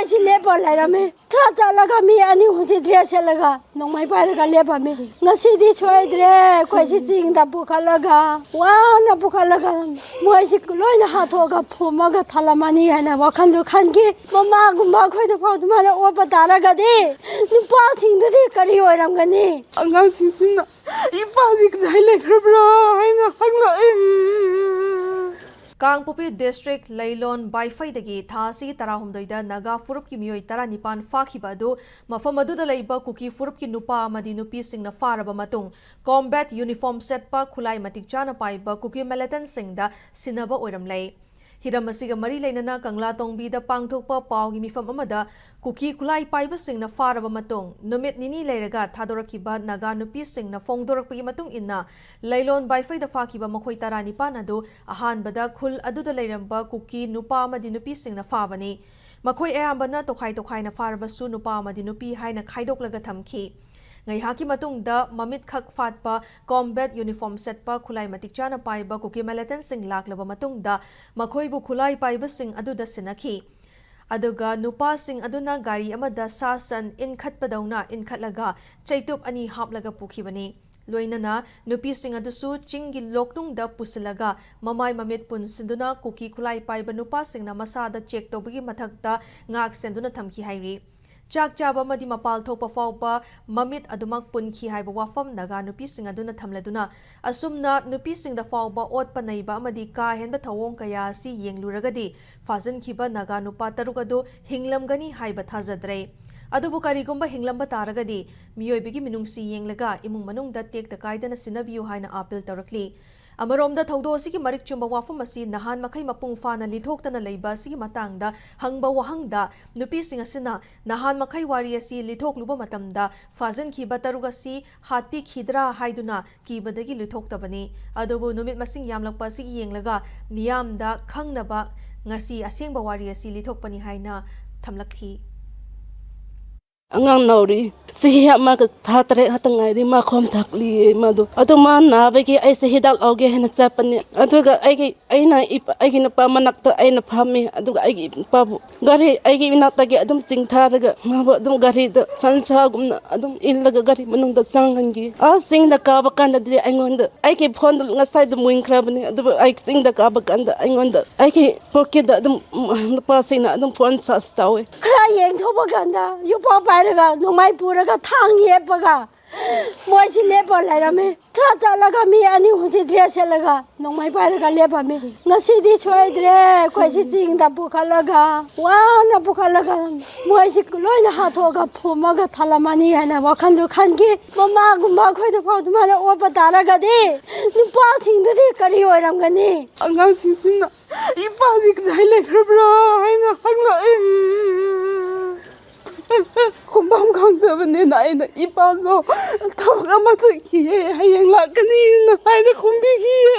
ꯃꯣꯏꯁꯤ ꯂꯦꯞꯄ ꯂꯩꯔꯝꯃꯤ ꯈꯔ ꯆꯠꯂꯒ ꯃꯤ ꯑꯅꯤ ꯑꯍꯨꯝꯁꯤ ꯗ꯭ꯔꯦꯁ ꯁꯦꯠꯂꯒ ꯅꯣꯡꯃꯩ ꯄꯥꯏꯔꯒ ꯂꯦꯞꯄꯝꯃꯤ ꯉꯁꯤꯗꯤ ꯁꯣꯏꯗ꯭ꯔꯦ ꯑꯩꯈꯣꯏꯁꯤ ꯆꯤꯡꯗ ꯄꯨꯈꯠꯂꯒ ꯋꯥꯅ ꯄꯨꯈꯠꯂꯒ ꯃꯣꯏꯁꯤ ꯂꯣꯏꯅ ꯍꯥꯠꯇꯣꯛꯑꯒ ꯐꯨꯝꯃꯒ ꯊꯜꯂꯝꯃꯅꯤ ꯍꯥꯏꯅ ꯋꯥꯈꯜꯗꯨ ꯈꯟꯈꯤ ꯃꯃꯥꯒꯨꯝꯕ ꯑꯩꯈꯣꯏꯗ ꯐꯥꯎ ꯑꯗꯨꯃꯥꯏꯅ ꯑꯣꯠꯄ ꯇꯥꯔꯒꯗꯤ ꯅꯨꯄꯥꯁꯤꯡꯗꯨꯗꯤ ꯀꯔꯤ ꯑꯣꯏꯔꯝꯒꯅꯤ ꯑꯉꯥꯡꯁꯤꯡꯁꯤꯅ ꯏꯄꯥꯗꯤ ꯀꯗꯥꯏ ꯂꯩꯈ꯭ꯔꯕ꯭ꯔꯥ ꯍꯥꯏꯅ ꯍꯪꯂꯛꯏ ꯀꯥꯡꯄꯣꯛꯄꯤ ꯗꯤꯁꯇ꯭ꯔꯤꯛ ꯂꯩꯂꯣꯟ ꯕꯥꯏꯐꯩꯗꯒꯤ ꯊꯥ ꯑꯁꯤꯒꯤ 16ꯗ ꯅꯥꯒꯥ ꯐꯨꯔꯨꯞꯀꯤ ꯃꯤꯑꯣꯏ 19 ꯐꯥꯈꯤꯕ ꯑꯗꯨ ꯃꯐꯝ ꯑꯗꯨꯗ ꯂꯩꯕ ꯀꯨꯀꯤ ꯐꯨꯔꯨꯞꯀꯤ ꯅꯨꯄꯥ ꯑꯃꯗꯤ ꯅꯨꯄꯤꯁꯤꯡꯅ ꯐꯥꯔꯕ ꯃꯇꯨꯡ ꯀꯣꯝꯕꯦꯠ ꯌꯨꯅꯤꯐꯣꯔꯝ ꯁꯦꯠꯄ ꯈꯨꯠꯂꯥꯏ ꯃꯇꯤꯛ ꯆꯥꯅ ꯄꯥꯏꯕ ꯀꯨꯀꯤ ꯃꯤꯂꯤꯇꯟꯠꯁꯤꯡꯗ ꯁꯤꯟꯅꯕ ꯑꯣꯏꯔꯝꯂꯦ ꯍꯤꯔꯝ ꯑꯁꯤꯒ ꯃꯔꯤ ꯂꯩꯅꯅ ꯀꯪꯂꯥꯇꯣꯡꯕꯤꯗ ꯄꯥꯡꯊꯣꯛꯄ ꯄꯥꯎꯒꯤ ꯃꯤꯐꯝ ꯑꯃꯗ ꯀꯨꯀꯤ ꯈꯨꯠꯂꯥꯏ ꯄꯥꯏꯕꯁꯤꯡꯅ ꯐꯥꯔꯕ ꯃꯇꯨꯡ ꯅꯨꯃꯤꯠ ꯅꯤꯅꯤ ꯂꯩꯔꯒ ꯊꯥꯗꯣꯔꯛꯈꯤꯕ ꯅꯥꯒꯥ ꯅꯨꯄꯤꯁꯤꯡꯅ ꯐꯣꯡꯗꯣꯔꯛꯄꯒꯤ ꯃꯇꯨꯡ ꯏꯟꯅ ꯂꯩꯂꯣꯟ ꯕꯥꯏꯐꯩꯗ ꯐꯥꯈꯤꯕ ꯃꯈꯣꯏ 19 ꯑꯗꯨ ꯑꯍꯥꯟꯕꯗ ꯈꯨꯜ ꯑꯗꯨꯗ ꯂꯩꯔꯝꯕ ꯀꯨꯀꯤ ꯅꯨꯄꯥ ꯑꯃꯗꯤ ꯅꯨꯄꯤꯁꯤꯡꯅ ꯐꯥꯕꯅꯤ ꯃꯈꯣꯏ ꯑꯌꯥꯝꯕꯅ ꯇꯣꯈꯥꯏ-ꯇꯣꯈꯥꯏꯅ ꯐꯥꯔꯕꯁꯨ ꯅꯨꯄꯥ ꯑꯃꯗꯤ ꯅꯨꯄꯤ ꯍꯥꯏꯅ ꯈꯥꯏꯗꯣꯛꯂꯒ ꯊꯝꯈꯤ ꯉꯥꯏꯍꯥꯛꯀꯤ ꯃꯇꯨꯡꯗ ꯃꯃꯤꯠꯈꯛ ꯐꯥꯠꯄ ꯀꯣꯝꯕꯦꯠ ꯌꯨꯅꯤꯐꯣꯔꯝ ꯁꯦꯠꯄ ꯈꯨꯠꯂꯥꯏ ꯃꯇꯤꯛ ꯆꯥꯅ ꯄꯥꯏꯕ ꯀꯨꯀꯤ ꯃꯤꯂꯤꯇꯟꯠꯁꯤꯡ ꯂꯥꯛꯂꯕ ꯃꯇꯨꯡꯗ ꯃꯈꯣꯏꯕꯨ ꯈꯨꯠꯂꯥꯏ ꯄꯥꯏꯕꯁꯤꯡ ꯑꯗꯨꯗ ꯁꯤꯟꯅꯈꯤ ꯑꯗꯨꯒ ꯅꯨꯄꯥꯁꯤꯡ ꯑꯗꯨꯅ ꯒꯥꯔꯤ ꯑꯃꯗ ꯁꯥ ꯁꯟ ꯏꯟꯈꯠꯄꯗꯧꯅ ꯏꯟꯈꯠꯂꯒ ꯆꯩꯇꯨꯞ ꯑꯅꯤ ꯍꯥꯞꯂꯒ ꯄꯨꯈꯤꯕꯅꯤ ꯂꯣꯏꯅꯅ ꯅꯨꯄꯤꯁꯤꯡ ꯑꯗꯨꯁꯨ ꯆꯤꯡꯒꯤ ꯂꯣꯛꯅꯨꯡꯗ ꯄꯨꯁꯤꯜꯂꯒ ꯃꯃꯥꯏ ꯃꯃꯤꯠ ꯄꯨꯟꯁꯤꯟꯗꯨꯅ ꯀꯨꯀꯤ ꯈꯨꯠꯂꯥꯏ ꯄꯥꯏꯕ ꯅꯨꯄꯥꯁꯤꯡꯅ ꯃꯁꯥꯗ ꯆꯦꯛ ꯇꯧꯕꯒꯤ ꯃꯊꯛꯇ ꯉꯥꯛ ꯁꯦꯟꯗꯨꯅ ꯊꯝꯈꯤ ꯍꯥꯏꯔꯤ ꯆꯥꯛ ꯆꯥꯕ ꯑꯃꯗꯤ ꯃꯄꯥꯜ ꯊꯣꯛꯄ ꯐꯥꯎꯕ ꯃꯃꯤꯠ ꯑꯗꯨꯃꯛ ꯄꯨꯟꯈꯤ ꯍꯥꯏꯕ ꯋꯥꯐꯝ ꯅꯥꯒꯥ ꯅꯨꯄꯤꯁꯤꯡ ꯑꯗꯨꯅ ꯊꯝꯂꯗꯨꯅ ꯑꯁꯨꯝꯅ ꯅꯨꯄꯤꯁꯤꯡꯗ ꯐꯥꯎꯕ ꯑꯣꯠꯄ ꯅꯩꯕ ꯑꯃꯗꯤ ꯀꯥ ꯍꯦꯟꯕ ꯊꯧꯑꯣꯡ ꯀꯌꯥ ꯑꯁꯤ ꯌꯦꯡꯂꯨꯔꯒꯗꯤ ꯐꯥꯖꯤꯟꯈꯤꯕ ꯅꯥꯒꯥ ꯅꯨꯄꯥ 6 ꯑꯗꯨ ꯍꯤꯡꯂꯝꯒꯅꯤ ꯍꯥꯏꯕ ꯊꯥꯖꯗ꯭ꯔꯦ ꯑꯗꯨꯕꯨ ꯀꯔꯤꯒꯨꯝꯕ ꯍꯤꯡꯂꯝꯕ ꯇꯥꯔꯒꯗꯤ ꯃꯤꯑꯣꯏꯕꯒꯤ ꯃꯤꯅꯨꯡꯁꯤ ꯌꯦꯡꯂꯒ ꯏꯃꯨꯡ ꯃꯅꯨꯡꯗ ꯇꯦꯛꯇ ꯀꯥꯏꯗꯅ ꯁꯤꯟꯅꯕꯤꯌꯨ ꯍꯥꯏꯅ ꯑꯥꯄꯤꯜ ꯇꯧꯔꯛꯂꯤ ꯑꯃꯔꯣꯝꯗ ꯊꯧꯗꯣꯛ ꯑꯁꯤꯒꯤ ꯃꯔꯤꯛ ꯆꯨꯝꯕ ꯋꯥꯐꯝ ꯑꯁꯤ ꯅꯍꯥꯟ ꯃꯈꯩ ꯃꯄꯨꯡ ꯐꯥꯅ ꯂꯤꯊꯣꯛꯇꯅ ꯂꯩꯕ ꯑꯁꯤꯒꯤ ꯃꯇꯥꯡꯗ ꯍꯪꯕ ꯋꯥꯍꯪꯗ ꯅꯨꯄꯤꯁꯤꯡ ꯑꯁꯤꯅ ꯅꯍꯥꯟ ꯃꯈꯩ ꯋꯥꯔꯤ ꯑꯁꯤ ꯂꯤꯊꯣꯛꯂꯨꯕ ꯃꯇꯝꯗ ꯐꯥꯖꯤꯟꯈꯤꯕ 6 ꯑꯁꯤ ꯍꯥꯠꯄꯤꯈꯤꯗ꯭ꯔꯥ ꯍꯥꯏꯗꯨꯅ ꯀꯤꯕꯗꯒꯤ ꯂꯤꯊꯣꯛꯇꯕꯅꯤ ꯑꯗꯨꯕꯨ ꯅꯨꯃꯤꯠ ꯃꯁꯤꯡ ꯌꯥꯝꯂꯛꯄ ꯑꯁꯤꯒꯤ ꯌꯦꯡꯂꯒ ꯃꯤꯌꯥꯝꯗ ꯈꯪꯅꯕ ꯉꯁꯤ ꯑꯁꯦꯡꯕ ꯋꯥꯔꯤ ꯑꯁꯤ ꯂꯤꯊꯣꯛꯄꯅꯤ ꯍꯥꯏꯅ ꯊꯝꯂꯛꯈꯤ ꯑꯉꯥꯡ ꯅꯧꯔꯤ ꯆꯍꯤ ꯑꯃꯒ ꯊꯥ 3 ꯈꯛꯇ ꯉꯥꯏꯔꯤ ꯃꯥ ꯈꯣꯝ ꯊꯥꯛꯂꯤꯌꯦ ꯃꯗꯨ ꯑꯗꯨ ꯃꯥ ꯅꯥꯕꯒꯤ ꯑꯩꯁꯦ ꯍꯤꯗꯥꯛ ꯂꯧꯒꯦ ꯍꯥꯏꯅ ꯆꯠꯄꯅꯤ ꯑꯗꯨꯒ ꯑꯩꯒꯤ ꯅꯨꯄꯥ ꯃꯅꯥꯛꯇ ꯑꯩꯅ ꯐꯝꯃꯤ ꯑꯗꯨꯒ ꯑꯩꯒꯤ ꯅꯨꯄꯥꯕꯨ ꯒꯥꯔꯤ ꯑꯩꯒꯤ ꯏꯅꯥꯛꯇꯒꯤ ꯑꯗꯨꯝ ꯆꯤꯡꯊꯥꯔꯒ ꯃꯥꯕꯨ ꯑꯗꯨꯝ ꯒꯥꯔꯤꯗ ꯁꯟꯁꯥꯒꯨꯝꯅ ꯑꯗꯨꯝ ꯏꯜꯂꯒ ꯒꯥꯔꯤ ꯃꯅꯨꯡꯗ ꯆꯪꯍꯟꯈꯤ ꯆꯤꯡꯗ ꯀꯥꯕ ꯀꯥꯟꯗꯗꯤ ꯑꯩꯉꯣꯟꯗ ꯑꯩꯒꯤ ꯐꯣꯟꯗ ꯉꯁꯥꯏꯗ ꯃꯨꯟꯈ꯭ꯔꯕꯅꯤ ꯑꯗꯨꯕꯨ ꯑꯩ ꯆꯤꯡꯗ ꯀꯥꯕ ꯀꯥꯟꯗ ꯑꯩꯉꯣꯟꯗ ꯑꯩꯒꯤ ꯄꯣꯀꯦꯠꯇ ꯑꯗꯨꯝ ꯅꯨꯄꯥꯁꯤꯡꯅ ꯑꯗꯨꯝ ꯐꯣꯟ ꯆꯥꯔꯖ ꯇꯧꯋꯤ ꯈꯔ ꯌꯦꯡꯊꯣꯛꯄ ꯀꯥꯟꯗ ꯌꯨꯄꯥ ꯄꯥꯏꯔꯒ ꯅꯣꯡꯃꯩ ꯄꯨꯔꯒ ꯊꯥꯡ ꯌꯦꯞꯄꯒ ꯃꯣꯏꯁꯤ ꯂꯦꯞꯄ ꯂꯩꯔꯝꯃꯤ ꯈꯔ ꯆꯠꯂꯒ ꯃꯤ ꯑꯅꯤ ꯑꯍꯨꯝꯁꯤ ꯗ꯭ꯔꯦꯁ ꯁꯦꯠꯂꯒ ꯅꯣꯡꯃꯩ ꯄꯥꯏꯔꯒ ꯂꯦꯞꯄꯝꯃꯤ ꯉꯁꯤꯗꯤ ꯁꯣꯏꯗ꯭ꯔꯦ ꯑꯩꯈꯣꯏꯁꯤ ꯆꯤꯡꯗ ꯄꯨꯈꯠꯂꯒ ꯋꯥꯅ ꯄꯨꯈꯠꯂꯒ ꯃꯣꯏꯁꯤ ꯂꯣꯏꯅ ꯍꯥꯠꯇꯣꯛꯑꯒ ꯐꯨꯝꯃꯒ ꯊꯜꯂꯝꯃꯅꯤ ꯍꯥꯏꯅ ꯋꯥꯈꯜꯗꯨ ꯈꯟꯈꯤ ꯃꯃꯥꯒꯨꯝꯕ ꯑꯩꯈꯣꯏꯗ ꯐꯥꯎ ꯑꯗꯨꯃꯥꯏꯅ ꯑꯣꯠꯄ ꯇꯥꯔꯒꯗꯤ ꯅꯨꯄꯥꯁꯤꯡꯗꯨꯗꯤ ꯀꯔꯤ ꯑꯣꯏꯔꯝꯒꯅꯤ ꯑꯉꯥꯡꯁꯤꯡꯁꯤꯅ ꯏꯄꯥꯗꯤ ꯀꯗꯥꯏ ꯂꯩꯈ꯭ꯔꯕ꯭ꯔꯥ ꯍꯥꯏꯅ ꯍꯪꯂꯛꯏ ꯈꯨꯝꯐꯝ ꯈꯪꯗꯕꯅꯤꯅ ꯑꯩꯅ ꯏꯄꯥꯗꯣ ꯊꯕꯛ ꯑꯃ ꯆꯠꯈꯤꯌꯦ ꯍꯌꯦꯡ ꯂꯥꯛꯀꯅꯤꯅ ꯍꯥꯏꯅ ꯈꯨꯝꯕꯤꯈꯤꯌꯦ